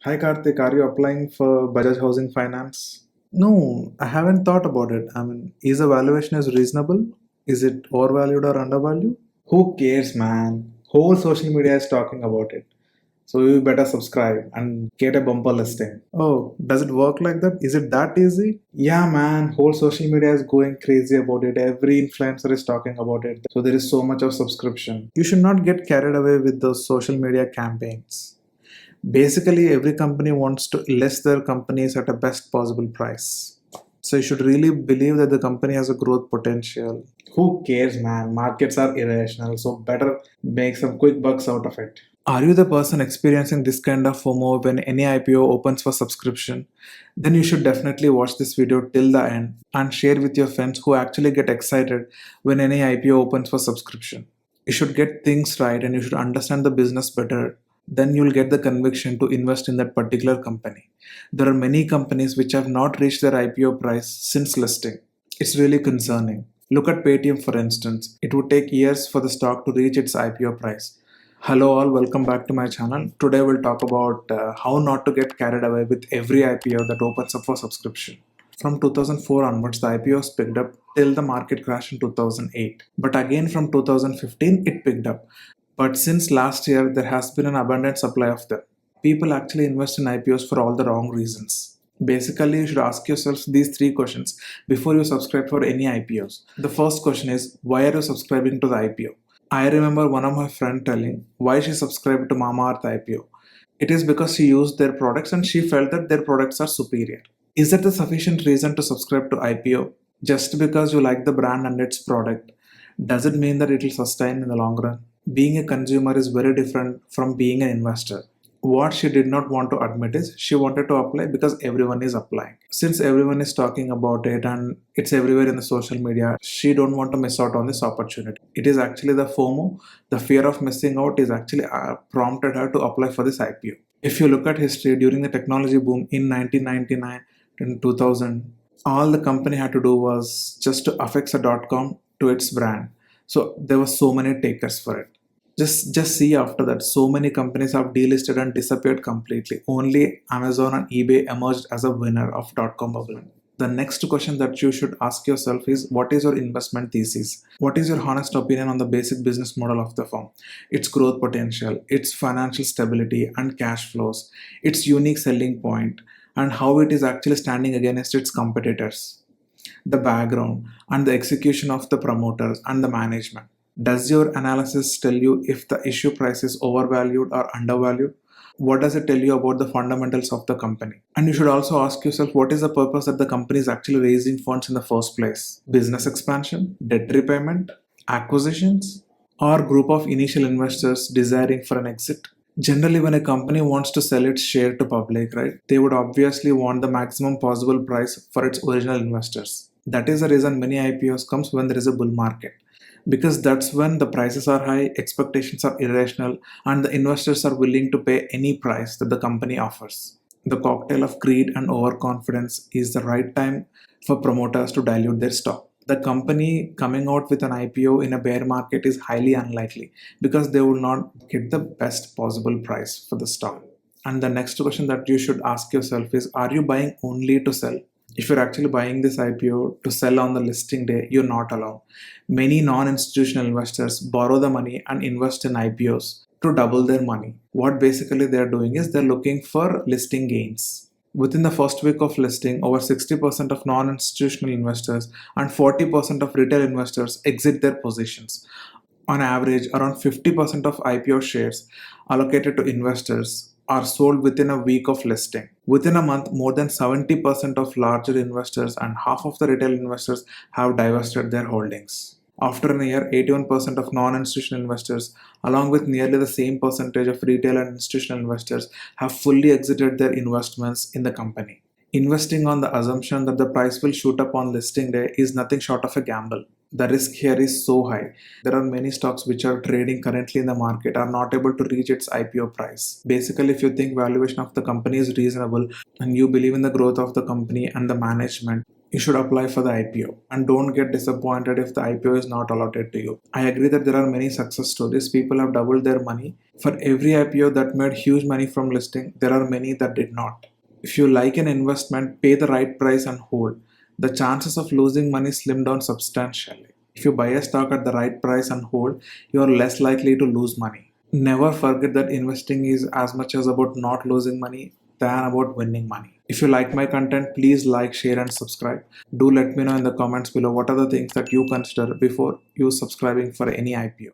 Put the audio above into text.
Hi Karthik, are you applying for Bajaj Housing Finance? No, I haven't thought about it. Is the valuation is reasonable? Is it overvalued or undervalued? Who cares, man? Whole social media is talking about it. So you better subscribe and get a bumper listing. Oh, does it work like that? Is it that easy? Yeah, man. Whole social media is going crazy about it. Every influencer is talking about it. So there is so much of subscription. You should not get carried away with those social media campaigns. Basically, every company wants to list their companies at a best possible price. So you should really believe that the company has a growth potential. Who cares, man? Markets are irrational, so better make some quick bucks out of it. Are you the person experiencing this kind of FOMO when any IPO opens for subscription? Then you should definitely watch this video till the end and share with your friends who actually get excited when any IPO opens for subscription. You should get things right and you should understand the business better. Then you'll get the conviction to invest in that particular company. There are many companies which have not reached their IPO price since listing. It's really concerning. Look at Paytm for instance. It would take years for the stock to reach its IPO price. Hello all, welcome back to my channel. Today we'll talk about how not to get carried away with every IPO that opens up for subscription. From 2004 onwards, the IPOs picked up till the market crashed in 2008. But again from 2015, it picked up. But since last year, there has been an abundant supply of them. People actually invest in IPOs for all the wrong reasons. Basically, you should ask yourself these three questions before you subscribe for any IPOs. The first question is, why are you subscribing to the IPO? I remember one of my friend telling why she subscribed to Mamaearth IPO. It is because she used their products and she felt that their products are superior. Is that the sufficient reason to subscribe to IPO? Just because you like the brand and its product, does it mean that it will sustain in the long run? Being a consumer is very different from being an investor. What she did not want to admit is she wanted to apply because everyone is applying. Since everyone is talking about it and it's everywhere in the social media, she don't want to miss out on this opportunity. It is actually the FOMO, the fear of missing out is actually prompted her to apply for this IPO. If you look at history during the technology boom in 1999 and 2000, all the company had to do was just to affix a .com to its brand. So there were so many takers for it. Just see after that, so many companies have delisted and disappeared completely. Only Amazon and eBay emerged as a winner of .com bubble. The next question that you should ask yourself is, what is your investment thesis? What is your honest opinion on the basic business model of the firm? Its growth potential, its financial stability and cash flows, its unique selling point, and how it is actually standing against its competitors. The background and the execution of the promoters and the management. Does your analysis tell you if the issue price is overvalued or undervalued? What does it tell you about the fundamentals of the company? And you should also ask yourself, what is the purpose that the company is actually raising funds in the first place? Business expansion, debt repayment, acquisitions, or group of initial investors desiring for an exit? Generally, when a company wants to sell its share to public, right, they would obviously want the maximum possible price for its original investors. That is the reason many IPOs comes when there is a bull market, because that's when the prices are high, expectations are irrational, and the investors are willing to pay any price that the company offers. The cocktail of greed and overconfidence is the right time for promoters to dilute their stock. The company coming out with an IPO in a bear market is highly unlikely because they will not get the best possible price for the stock. And the next question that you should ask yourself is, are you buying only to sell? If you're actually buying this IPO to sell on the listing day, you're not alone. Many non institutional investors borrow the money and invest in IPOs to double their money. What basically they're doing is they're looking for listing gains. Within the first week of listing, over 60% of non institutional investors and 40% of retail investors exit their positions. On average, around 50% of IPO shares allocated to investors are sold within a week of listing. Within a month, more than 70% of larger investors and half of the retail investors have divested their holdings. After a year, 81% of non-institutional investors, along with nearly the same percentage of retail and institutional investors, have fully exited their investments in the company. Investing on the assumption that the price will shoot up on listing day is nothing short of a gamble. The risk here is so high. There are many stocks which are trading currently in the market are not able to reach its IPO price. Basically, if you think valuation of the company is reasonable and you believe in the growth of the company and the management, you should apply for the IPO and don't get disappointed if the IPO is not allotted to you. I agree that there are many success stories. People have doubled their money. For every IPO that made huge money from listing, there are many that did not. If you like an investment, pay the right price and hold. The chances of losing money slim down substantially. If you buy a stock at the right price and hold, you are less likely to lose money. Never forget that investing is as much as about not losing money than about winning money. If you like my content, please like, share, and subscribe. Do let me know in the comments below what are the things that you consider before you subscribing for any IPO.